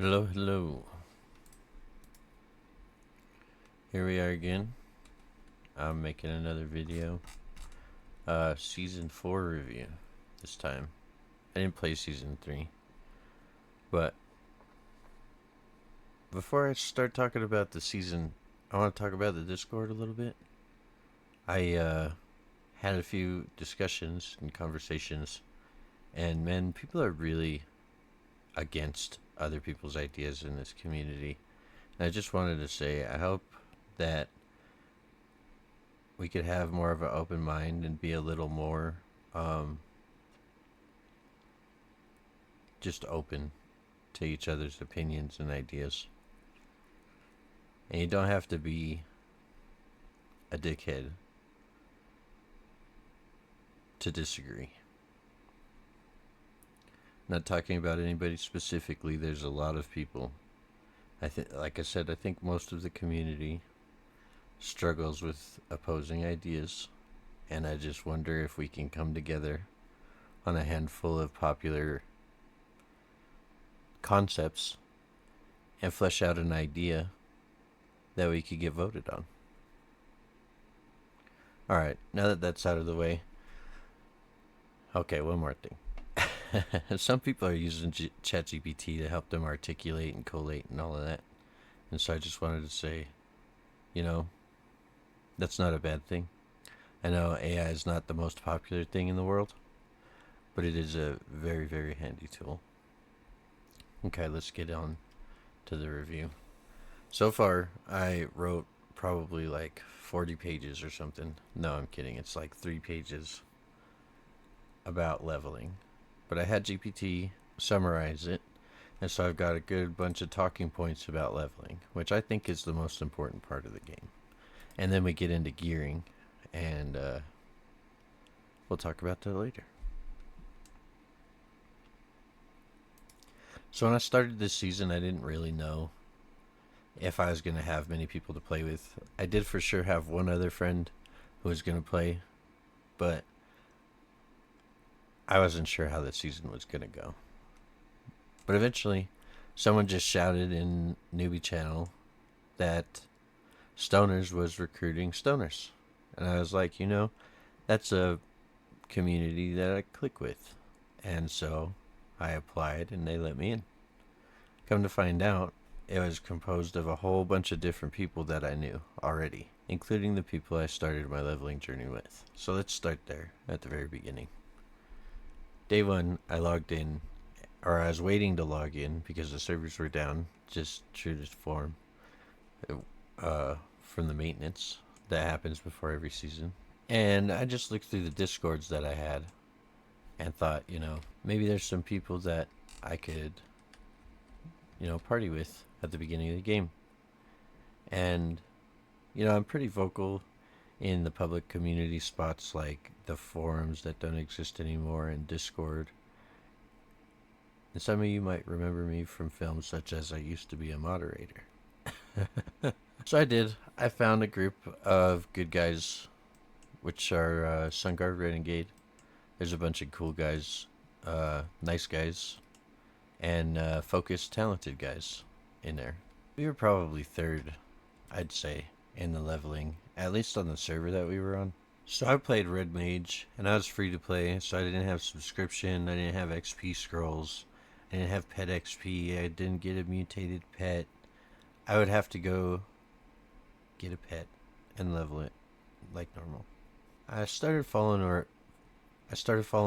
Hello, hello. Here we are again. I'm making another video. Season 4 review this time. I didn't play Season 3. But before I start talking about the season, I want to talk about the Discord a little bit. I had a few discussions and conversations, and man, people are really against other people's ideas in this community. And I just wanted to say, I hope that we could have more of an open mind and be a little more just open to each other's opinions and ideas. And you don't have to be a dickhead to disagree. Not talking about anybody specifically, there's a lot of people. Like I said, I think most of the community struggles with opposing ideas, and I just wonder if we can come together on a handful of popular concepts and flesh out an idea that we could get voted on. Alright, now that that's out of the way, okay, one more thing. Some people are using ChatGPT to help them articulate and collate and all of that. And so I just wanted to say, that's not a bad thing. I know AI is not the most popular thing in the world, but it is a very, very handy tool. Okay, let's get on to the review. So far, I wrote probably like 40 pages or something. No, I'm kidding. It's like 3 pages about leveling. But I had GPT summarize it, and so I've got a good bunch of talking points about leveling, which I think is the most important part of the game. And then we get into gearing, and we'll talk about that later. So when I started this season, I didn't really know if I was going to have many people to play with. I did for sure have one other friend who was going to play, but I wasn't sure how the season was going to go. But eventually, someone just shouted in newbie channel that Stoners was recruiting Stoners. And I was like, that's a community that I click with. And so I applied and they let me in. Come to find out, it was composed of a whole bunch of different people that I knew already, including the people I started my leveling journey with. So let's start there at the very beginning. Day 1, I logged in, or I was waiting to log in because the servers were down, just true to form, from the maintenance that happens before every season. And I just looked through the discords that I had and thought, maybe there's some people that I could, party with at the beginning of the game. And, I'm pretty vocal in the public community spots like the forums that don't exist anymore and Discord. And some of you might remember me from films such as I used to be a moderator. So I did. I found a group of good guys, which are Sunguard Renegade. There's a bunch of cool guys, nice guys, and focused, talented guys in there. We were probably third, I'd say, in the leveling, at least on the server that we were on. So I played Red Mage, and I was free to play, so I didn't have subscription, I didn't have XP scrolls, I didn't have pet XP, I didn't get a mutated pet. I would have to go get a pet and level it like normal. I started falling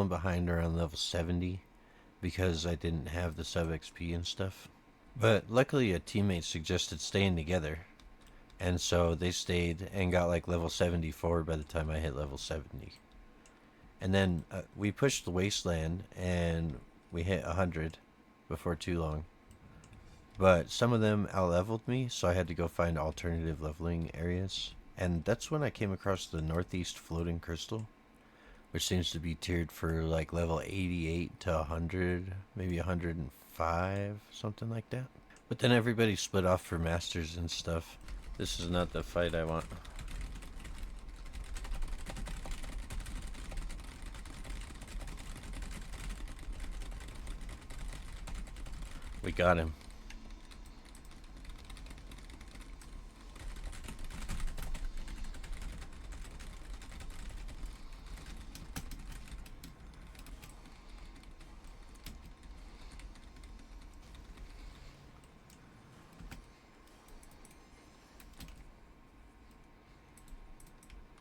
behind around level 70 because I didn't have the sub XP and stuff. But luckily a teammate suggested staying together, and so they stayed and got like level 74 by the time I hit level 70. And then we pushed the wasteland and we hit 100 before too long. But some of them out-leveled me, so I had to go find alternative leveling areas. And that's when I came across the Northeast Floating Crystal, which seems to be tiered for like level 88 to 100, maybe 105, something like that. But then everybody split off for masters and stuff. This is not the fight I want. We got him.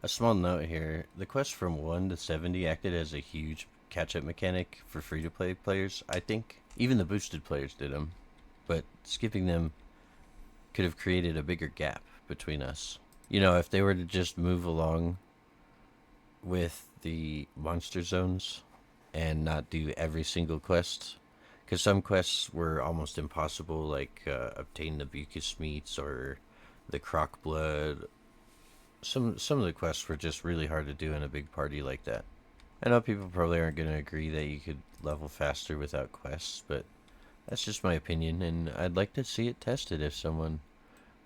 A small note here: the quest from 1 to 70 acted as a huge catch-up mechanic for free-to-play players. I think even the boosted players did them, but skipping them could have created a bigger gap between us. You know, if they were to just move along with the monster zones and not do every single quest, because some quests were almost impossible, like obtain the Bucus meats or the croc blood. Some of the quests were just really hard to do in a big party like that. I know people probably aren't going to agree that you could level faster without quests, but that's just my opinion, and I'd like to see it tested. If someone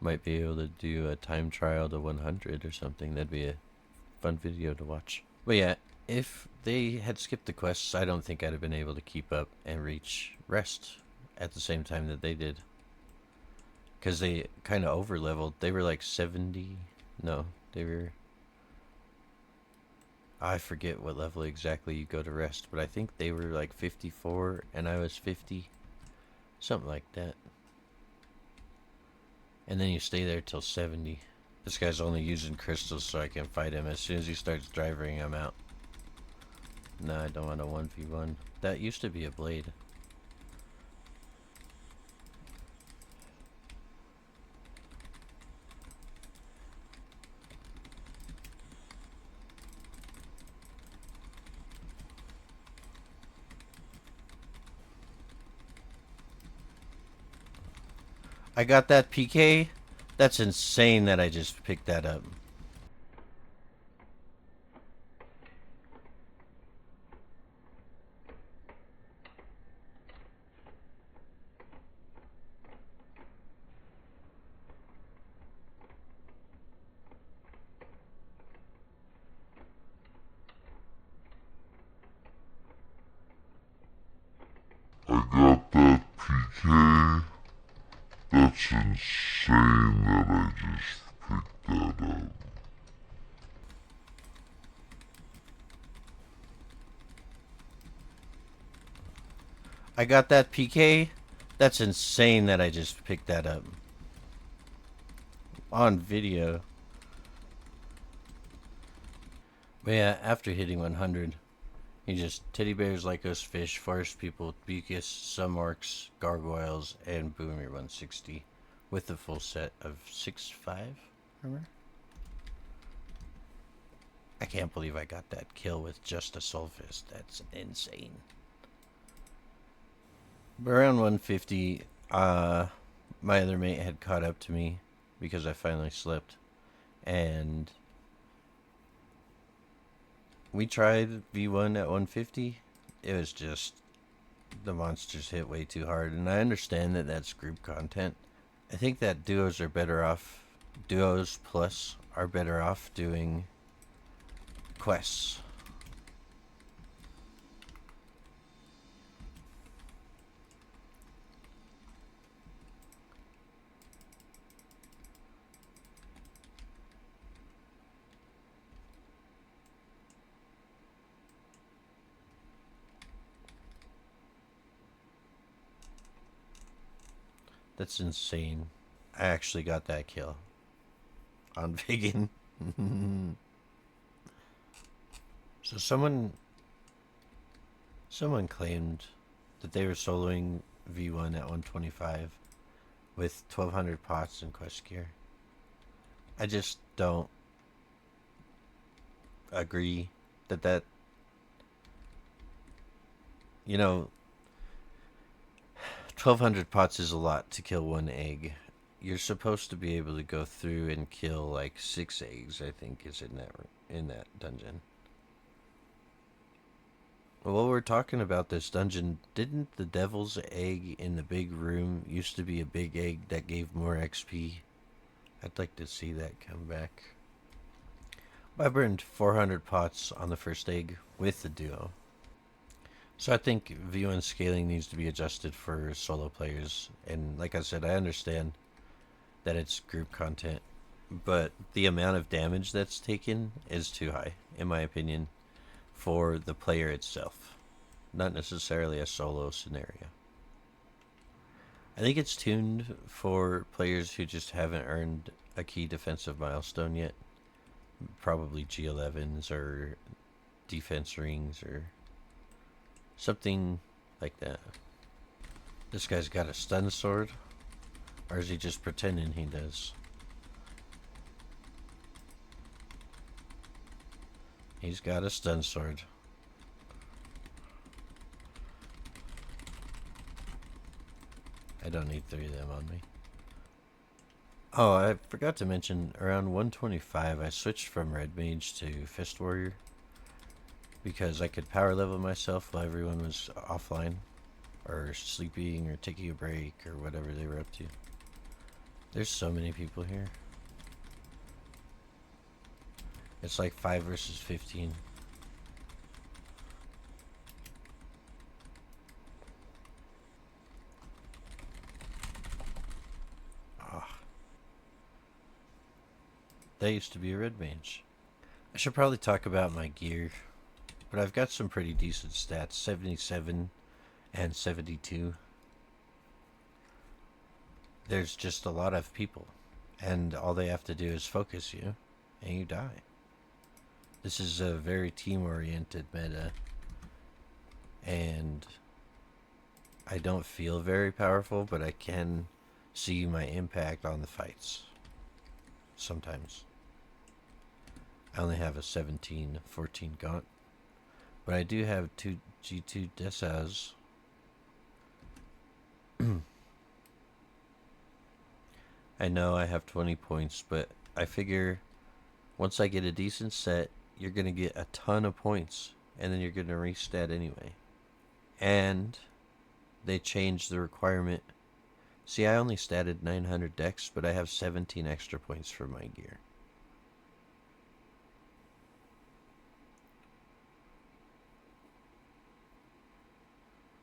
might be able to do a time trial to 100 or something, that'd be a fun video to watch. But yeah, if they had skipped the quests, I don't think I'd have been able to keep up and reach rest at the same time that they did. Because they kind of over leveled. They were like 70. No, they were. I forget what level exactly you go to rest, but I think they were like 54 and I was 50. Something like that. And then you stay there till 70. This guy's only using crystals so I can fight him. As soon as he starts driving, I'm out. No, I don't want a 1v1. That used to be a blade. I got that PK? That's insane that I just picked that up. I got that PK. That's insane that I just picked that up. I got that PK? That's insane that I just picked that up. On video. But yeah, after hitting 100, you just teddy bears, Lycos, fish, forest people, Bucus, some orcs, gargoyles, and boom, you're 160 with the full set of 6-5 armor. I can't believe I got that kill with just a soul fist. That's insane. But around 150, my other mate had caught up to me because I finally slept, and we tried V1 at 150. It was just the monsters hit way too hard, and I understand that that's group content. I think that duos are better off. Duos plus are better off doing quests. That's insane. I actually got that kill on Vegan. So someone claimed that they were soloing V1 at 125 with 1200 pots and quest gear. I just don't agree that you know 1200 pots is a lot to kill one egg. You're supposed to be able to go through and kill like 6 eggs, I think, is in that dungeon. While we're talking about this dungeon, didn't the devil's egg in the big room used to be a big egg that gave more XP? I'd like to see that come back. I burned 400 pots on the first egg with the duo. So I think V1 scaling needs to be adjusted for solo players. And like I said, I understand that it's group content, but the amount of damage that's taken is too high, in my opinion, for the player itself. Not necessarily a solo scenario. I think it's tuned for players who just haven't earned a key defensive milestone yet. Probably G11s or defense rings or something like that. This guy's got a stun sword, or is he just pretending he does? He's got a stun sword. I don't need 3 of them on me. Oh, I forgot to mention, around 125 I switched from Red Mage to Fist Warrior because I could power level myself while everyone was offline or sleeping or taking a break or whatever they were up to. There's so many people here. It's like 5 versus 15. Ah, that used to be a Red Mage. I should probably talk about my gear, but I've got some pretty decent stats, 77 and 72. There's just a lot of people, and all they have to do is focus you, and you die. This is a very team-oriented meta, and I don't feel very powerful, but I can see my impact on the fights. Sometimes. I only have a 17-14 gaunt, but I do have 2 G2 Desas. I know I have 20 points, but I figure once I get a decent set, you're going to get a ton of points, and then you're going to restat anyway. And they changed the requirement. See, I only statted 900 dex, but I have 17 extra points for my gear.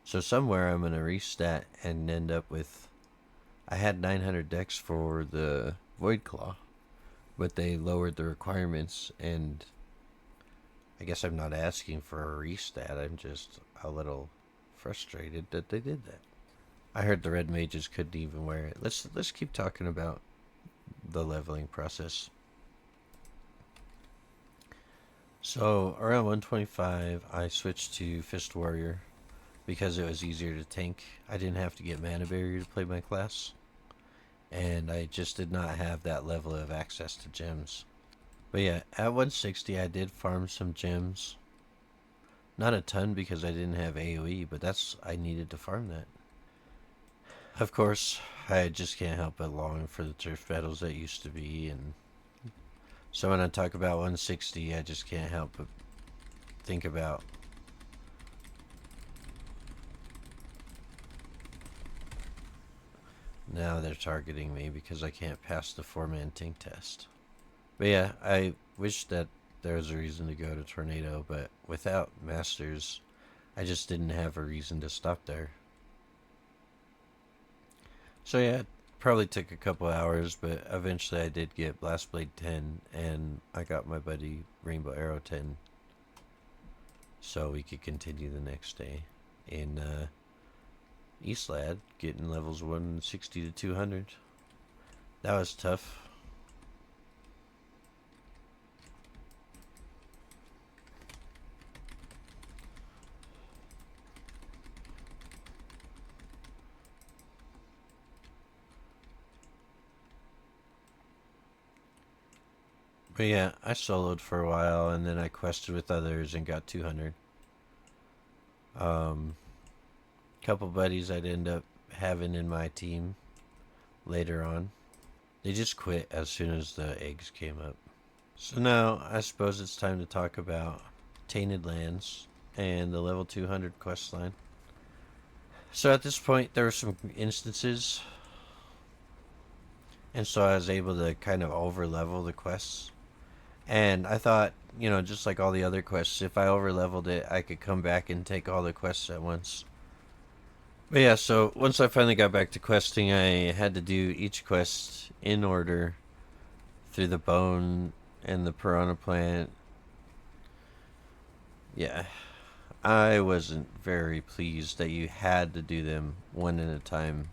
So somewhere I'm going to restat and end up with... I had 900 dex for the Void Claw, but they lowered the requirements, and I guess I'm not asking for a restat. I'm just a little frustrated that they did that. I heard the red mages couldn't even wear it. Let's keep talking about the leveling process. So around 125, I switched to Fist Warrior because it was easier to tank. I didn't have to get mana barrier to play my class, and I just did not have that level of access to gems. But yeah, at 160 I did farm some gems. Not a ton because I didn't have AoE, but I needed to farm that. Of course, I just can't help but long for the turf battles that used to be, and so when I talk about 160, I just can't help but think about now they're targeting me because I can't pass the 4-man tank test. But yeah, I wish that there was a reason to go to Tornado, but without Masters, I just didn't have a reason to stop there. So yeah, it probably took a couple hours, but eventually I did get Blast Blade 10, and I got my buddy Rainbow Arrow 10, so we could continue the next day in Eastlad, getting levels 160 to 200. That was tough. But yeah, I soloed for a while, and then I quested with others and got 200. Couple buddies I'd end up having in my team later on. They just quit as soon as the eggs came up. So now I suppose it's time to talk about Tainted Lands and the level 200 quest line. So at this point there were some instances, and so I was able to kind of over level the quests. And I thought, just like all the other quests, if I over leveled it, I could come back and take all the quests at once. But yeah, so once I finally got back to questing, I had to do each quest in order through the bone and the piranha plant. Yeah, I wasn't very pleased that you had to do them one at a time.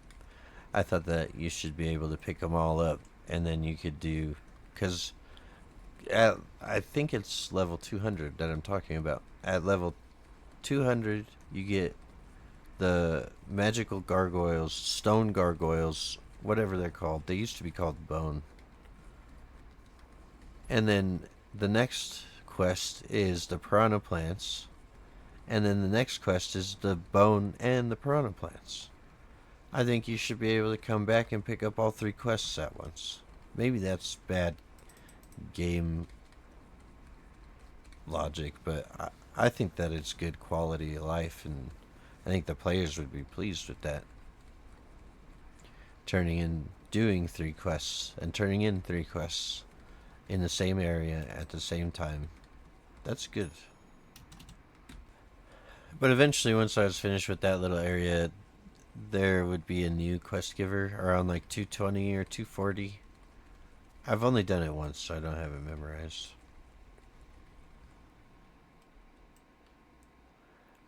I thought that you should be able to pick them all up and then you could do, because I think it's level 200 that I'm talking about. At level 200, you get the magical gargoyles, stone gargoyles, whatever they're called. They used to be called bone. And then the next quest is the piranha plants. And then the next quest is the bone and the piranha plants. I think you should be able to come back and pick up all three quests at once. Maybe that's bad game logic, but I think that it's good quality of life, and I think the players would be pleased with that. Turning in, doing three quests, and turning in three quests in the same area at the same time. That's good. But eventually, once I was finished with that little area, there would be a new quest giver around like 220 or 240. I've only done it once, so I don't have it memorized.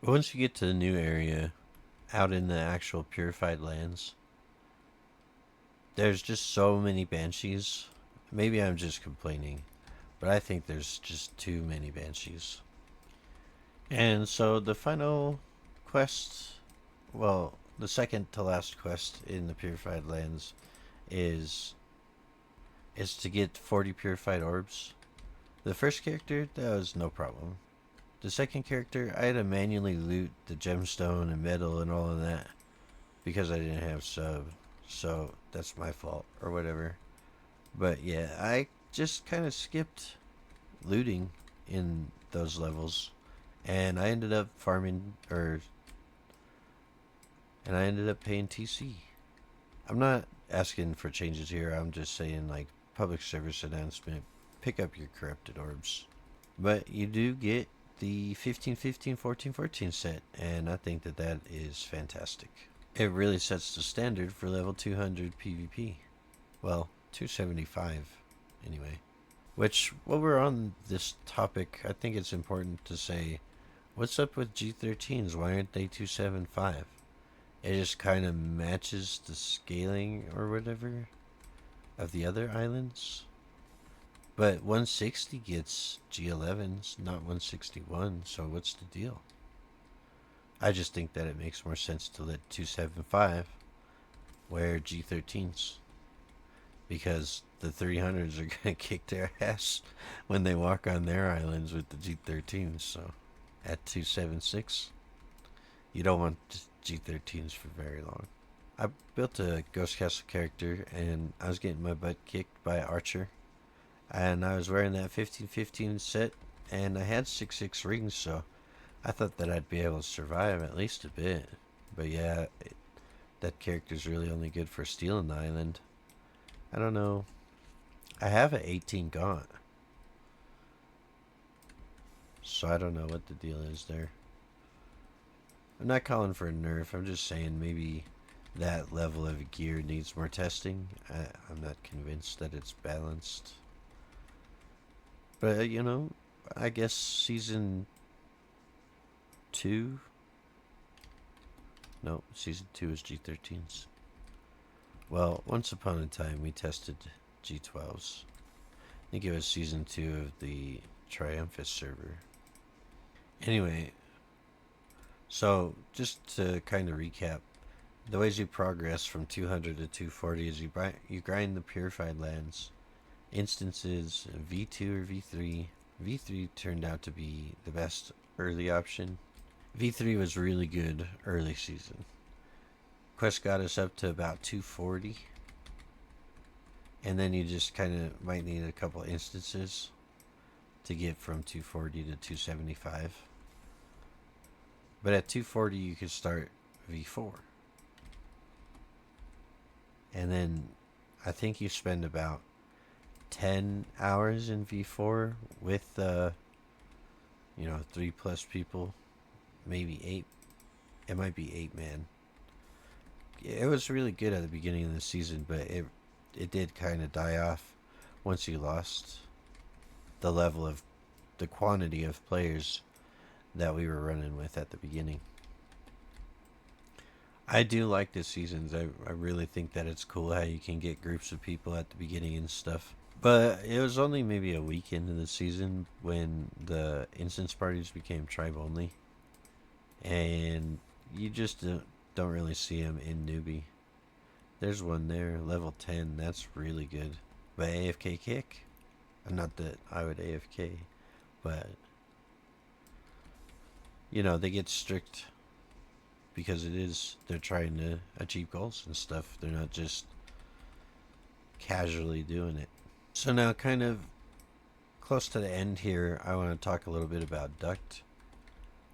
But once you get to the new area, out in the actual purified lands, there's just so many banshees. Maybe I'm just complaining, but I think there's just too many banshees. And so the final quest, well, the second to last quest in the purified lands is to get 40 purified orbs. The first character, that was no problem. The second character, I had to manually loot the gemstone and metal and all of that because I didn't have sub. So that's my fault or whatever. But yeah, I just kind of skipped looting in those levels, and I ended up farming and I ended up paying TC. I'm not asking for changes here. I'm just saying like public service announcement. Pick up your corrupted orbs. But you do get the 15-15, 14-14 set, and I think that that is fantastic. It really sets the standard for level 200 PvP. Well, 275 anyway. Which, while we're on this topic, I think it's important to say, what's up with G13s? Why aren't they 275? It just kind of matches the scaling or whatever of the other islands. But 160 gets G11s, not 161, so what's the deal? I just think that it makes more sense to let 275 wear G13s. Because the 300s are going to kick their ass when they walk on their islands with the G13s. So at 276, you don't want G13s for very long. I built a Ghost Castle character and I was getting my butt kicked by Archer. And I was wearing that 15-15 set and I had 6-6 rings, so I thought that I'd be able to survive at least a bit. But yeah, that character's really only good for stealing the island. I don't know. I have an 18 gaunt. So I don't know what the deal is there. I'm not calling for a nerf. I'm just saying maybe that level of gear needs more testing. I'm not convinced that it's balanced. But, you know, I guess season 2. No, season 2 is G13s. Well, once upon a time we tested G12s. I think it was season 2 of the Triumphus server. Anyway, so just to kind of recap, the ways you progress from 200 to 240 is you grind the purified lands. Instances V2 or V3. V3 turned out to be the best early option. V3 was really good early season. Quest got us up to about 240. And then you just kind of might need a couple instances to get from 240 to 275. But at 240 you could start V4. And then I think you spend about 10 hours in V4 with 3+ people, maybe 8. It might be 8 man. It was really good at the beginning of the season, but it did kind of die off once you lost the quantity of players that we were running with at the beginning. I do like this seasons. I really think that it's cool how you can get groups of people at the beginning and stuff. But it was only maybe a week into the season when the instance parties became tribe only, and you just don't really see them in newbie. There's one there, level 10. That's really good. But AFK kick? Not that I would AFK, but they get strict because they're trying to achieve goals and stuff. They're not just casually doing it. So now, kind of close to the end here, I want to talk a little bit about Duct.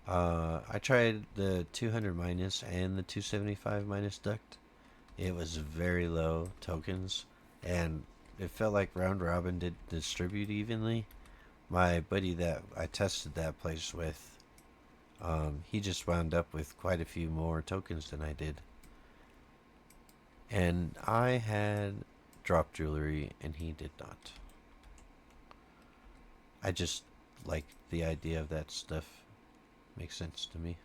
I tried the 200 minus and the 275 minus Duct. It was very low tokens, and it felt like round robin did distribute evenly. My buddy that I tested that place with, he just wound up with quite a few more tokens than I did. And I had drop jewelry, and he did not. I just like the idea of that stuff. Makes sense to me.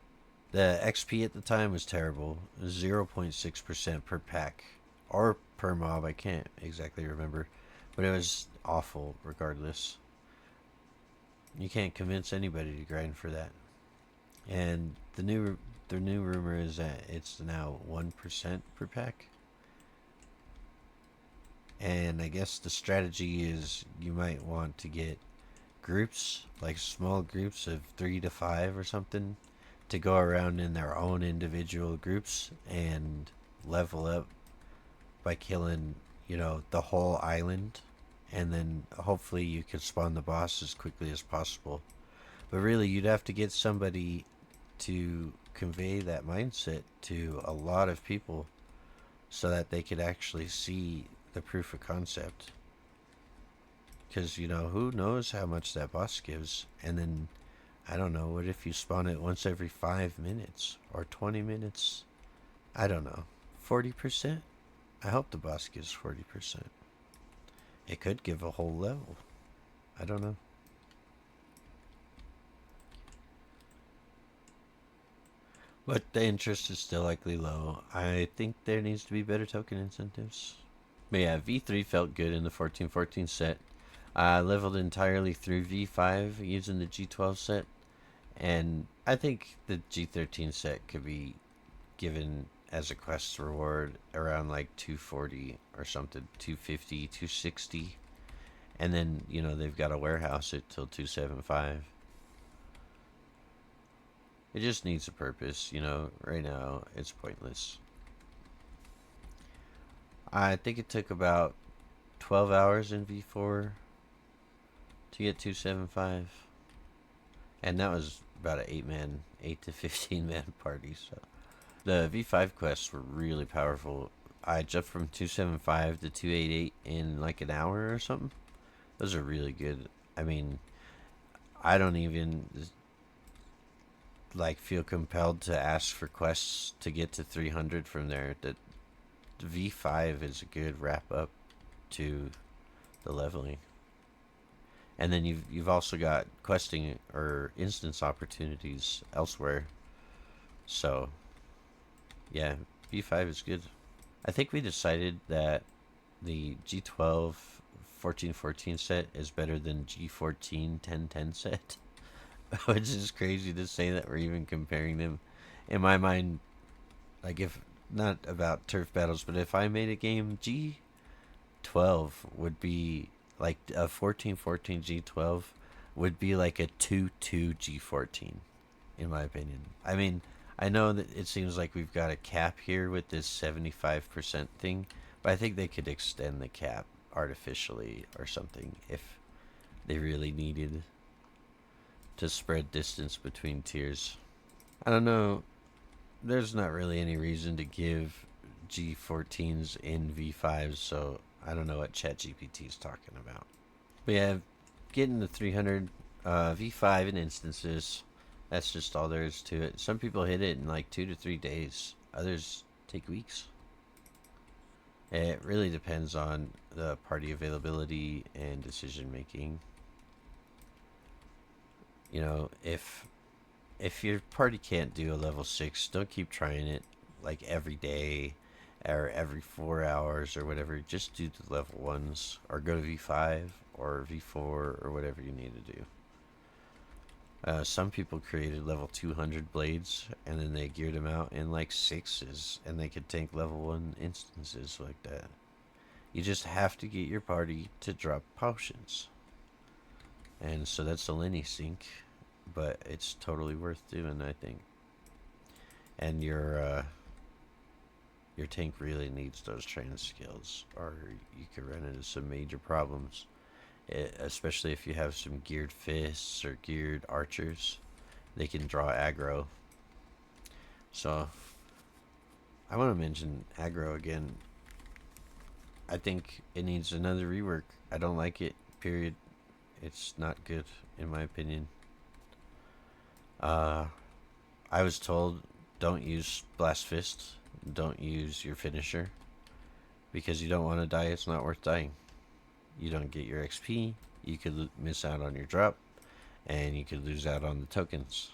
The XP at the time was terrible. 0.6% per pack. Or per mob, I can't exactly remember. But it was awful regardless. You can't convince anybody to grind for that. And the new rumor is that it's now 1% per pack. And I guess the strategy is you might want to get groups, like small groups of 3 to 5 or something, to go around in their own individual groups and level up by killing, the whole island. And then hopefully you can spawn the boss as quickly as possible. But really, you'd have to get somebody to convey that mindset to a lot of people so that they could actually see the proof of concept. Because, who knows how much that boss gives? And then, I don't know, what if you spawn it once every 5 minutes or 20 minutes? I don't know. 40%? I hope the boss gives 40%. It could give a whole level. I don't know. But the interest is still likely low. I think there needs to be better token incentives. But yeah, V3 felt good in the 14-14 set. I leveled entirely through V5 using the G12 set. And I think the G13 set could be given as a quest reward around like 240 or something, 250, 260. And then, they've got to warehouse it till 275. It just needs a purpose, right now it's pointless. I think it took about 12 hours in V4 to get 275. And that was about an 8 to 15 man party, so. The V5 quests were really powerful. I jumped from 275 to 288 in like an hour or something. Those are really good. I mean, I don't even like feel compelled to ask for quests to get to 300 from there. That V5 is a good wrap up to the leveling. And then you've also got questing or instance opportunities elsewhere. So, yeah, V5 is good. I think we decided that the G12 14-14 set is better than G14 10-10 set, which is crazy to say that we're even comparing them. In my mind, like, if not about turf battles, but if I made a game, G12 would be like a 14-14 G12 would be like a 2-2 G14, in my opinion. I mean, I know that it seems like we've got a cap here with this 75% thing, but I think they could extend the cap artificially or something if they really needed to spread distance between tiers. I don't know. There's not really any reason to give G14s in V5s, so I don't know what ChatGPT is talking about. But yeah, getting the 300 V5 in instances, that's just all there is to it. Some people hit it in like 2 to 3 days, others take weeks. It really depends on the party availability and decision making. If your party can't do a level 6, don't keep trying it like every day or every 4 hours or whatever. Just do the level ones, or go to V5 or V4 or whatever you need to do. Some people created level 200 blades and then they geared them out in like sixes and they could tank level 1 instances like that. You just have to get your party to drop potions. And so that's a Lenny sync, but it's totally worth doing, I think. And your tank really needs those training skills, or you could run into some major problems. Especially if you have some geared fists or geared archers, they can draw aggro. So I want to mention aggro again. I think it needs another rework. I don't like it. Period. It's not good in my opinion. Uh, I was told don't use blast fist. Don't use your finisher because you don't want to die. It's not worth dying. You don't get your XP. You could miss out on your drop, and you could lose out on the tokens.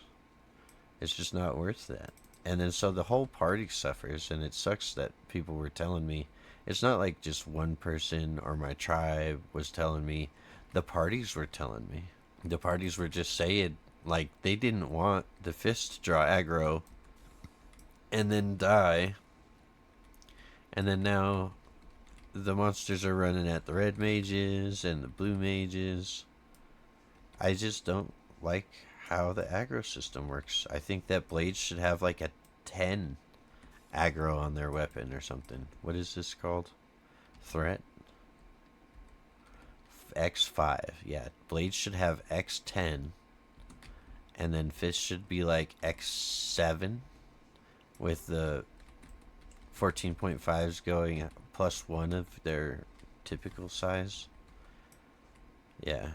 It's just not worth that. And then so the whole party suffers, and it sucks that people were telling me. It's not like just one person or my tribe was telling me. The parties were telling me. The parties were just saying, like, they didn't want the fist to draw aggro and then die. And then now the monsters are running at the red mages and the blue mages. I just don't like how the aggro system works. I think that blades should have like a 10 aggro on their weapon or something. What is this called? Threat? X5. Yeah, blades should have X10. And then fists should be like X7 with the 14.5s going plus 1 of their typical size. Yeah.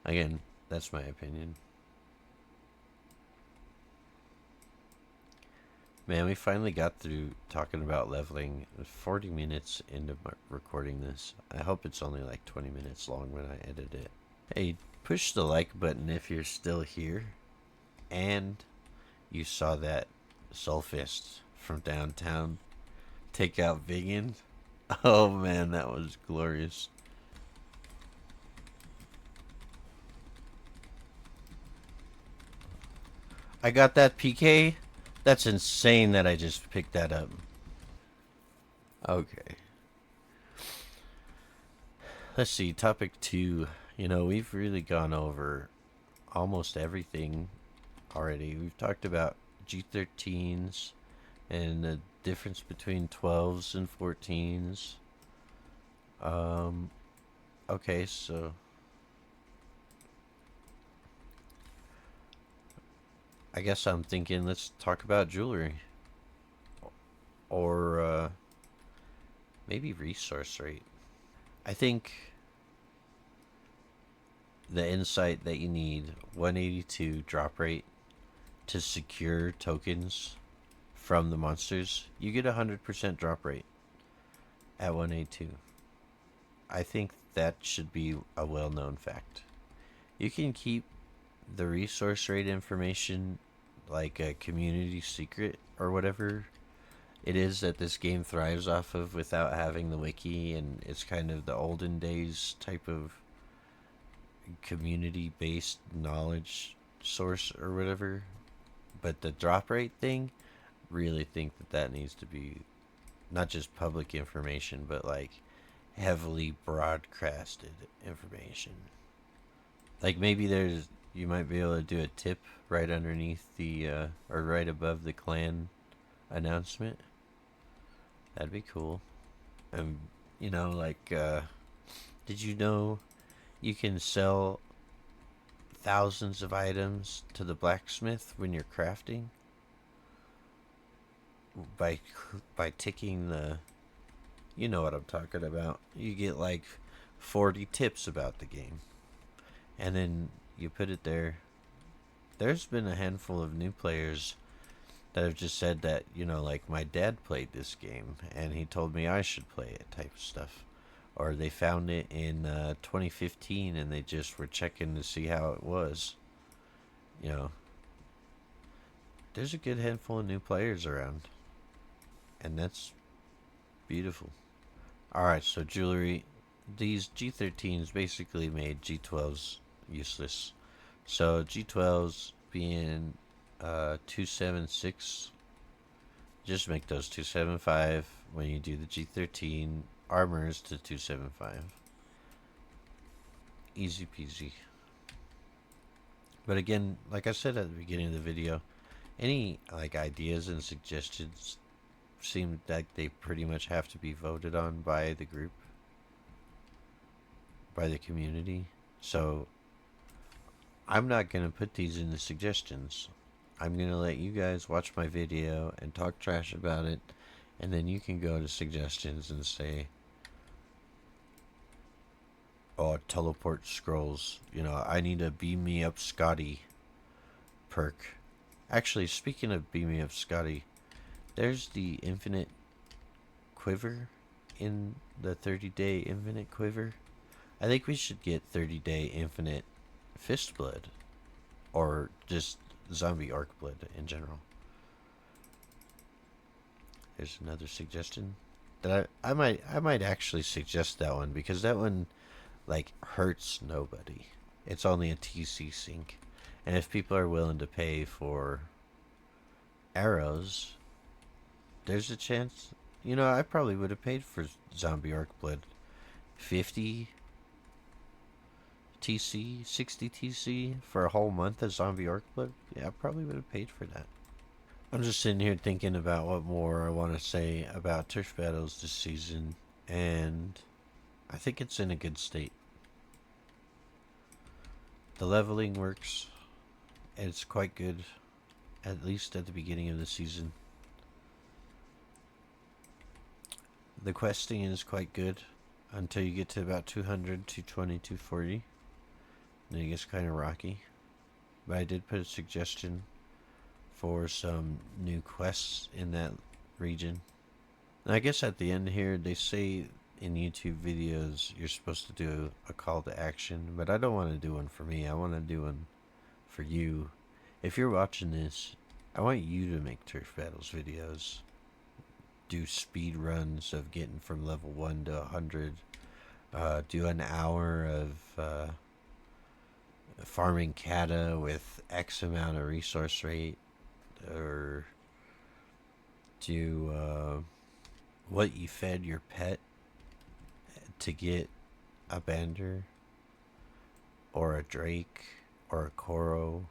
Again, that's my opinion. Man, we finally got through talking about leveling 40 minutes into recording this. I hope it's only like 20 minutes long when I edit it. Hey, push the like button if you're still here. And you saw that Soulfist from downtown take out Vigan. Oh man, that was glorious. I got that PK. That's insane that I just picked that up. Okay. Let's see, topic 2. You know, we've really gone over almost everything already. We've talked about G13s and the difference between 12s and 14s. Um, okay, so I guess I'm thinking let's talk about jewelry. Or maybe resource rate. I think the insight that you need 182 drop rate to secure tokens from the monsters, you get 100% drop rate at 182. I think that should be a well known fact. You can keep the resource rate information like a community secret or whatever it is that this game thrives off of without having the wiki, and it's kind of the olden days type of community based knowledge source or whatever. But the drop rate thing, really think that that needs to be not just public information, but like heavily broadcasted information. Like maybe there's you might be able to do a tip right underneath the or right above the clan announcement. That'd be cool. And you know, like did you know you can sell thousands of items to the blacksmith when you're crafting by by ticking the you know what I'm talking about. You get like 40 tips about the game. And then you put it there. There's been a handful of new players that have just said that, you know, like my dad played this game and he told me I should play it type of stuff. Or they found it in 2015 and they just were checking to see how it was. You know, there's a good handful of new players around. And that's beautiful. Alright, so jewelry. These G13s basically made G12s useless. So G12s being 276, just make those 275 when you do the G13 armors to 275. Easy peasy. But again, like I said at the beginning of the video, any like ideas and suggestions seem like they pretty much have to be voted on by the group, by the community. So I'm not going to put these in the suggestions. I'm going to let you guys watch my video and talk trash about it, and then you can go to suggestions and say, oh, teleport scrolls. You know, I need a beam me up Scotty perk. Actually, speaking of beam me up Scotty, there's the infinite quiver in the 30-day infinite quiver. I think we should get 30-day infinite fist blood, or just zombie arc blood in general. There's another suggestion that I might actually suggest that one, because that one like hurts nobody. It's only a TC sync, and if people are willing to pay for arrows, there's a chance. You know, I probably would have paid for zombie arc blood. 50 TC, 60 TC for a whole month of zombie arc blood. Yeah, I probably would have paid for that. I'm just sitting here thinking about what more I want to say about turf battles this season, and I think it's in a good state. The leveling works, and it's quite good, at least at the beginning of the season. The questing is quite good until you get to about 200, 220, 240. Then it gets kind of rocky. But I did put a suggestion for some new quests in that region. And I guess at the end here, they say in YouTube videos you're supposed to do a call to action, but I don't want to do one for me. I want to do one for you. If you're watching this, I want you to make turf battles videos. Do speed runs of getting from level 1 to 100. Do an hour of farming kata with X amount of resource rate. Or do what you fed your pet to get a Bender, or a Drake, or a Koro.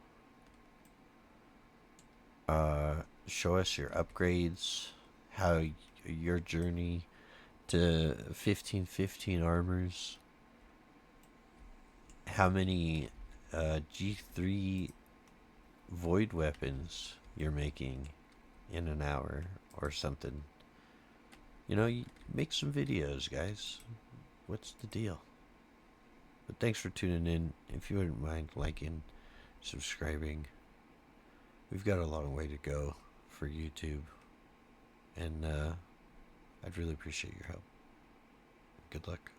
Show us your upgrades, how your journey to 1515 armors, how many G3 void weapons you're making in an hour or something. You know, you make some videos, guys. What's the deal? But thanks for tuning in. If you wouldn't mind liking, subscribing. We've got a long way to go for YouTube, and I'd really appreciate your help. Good luck.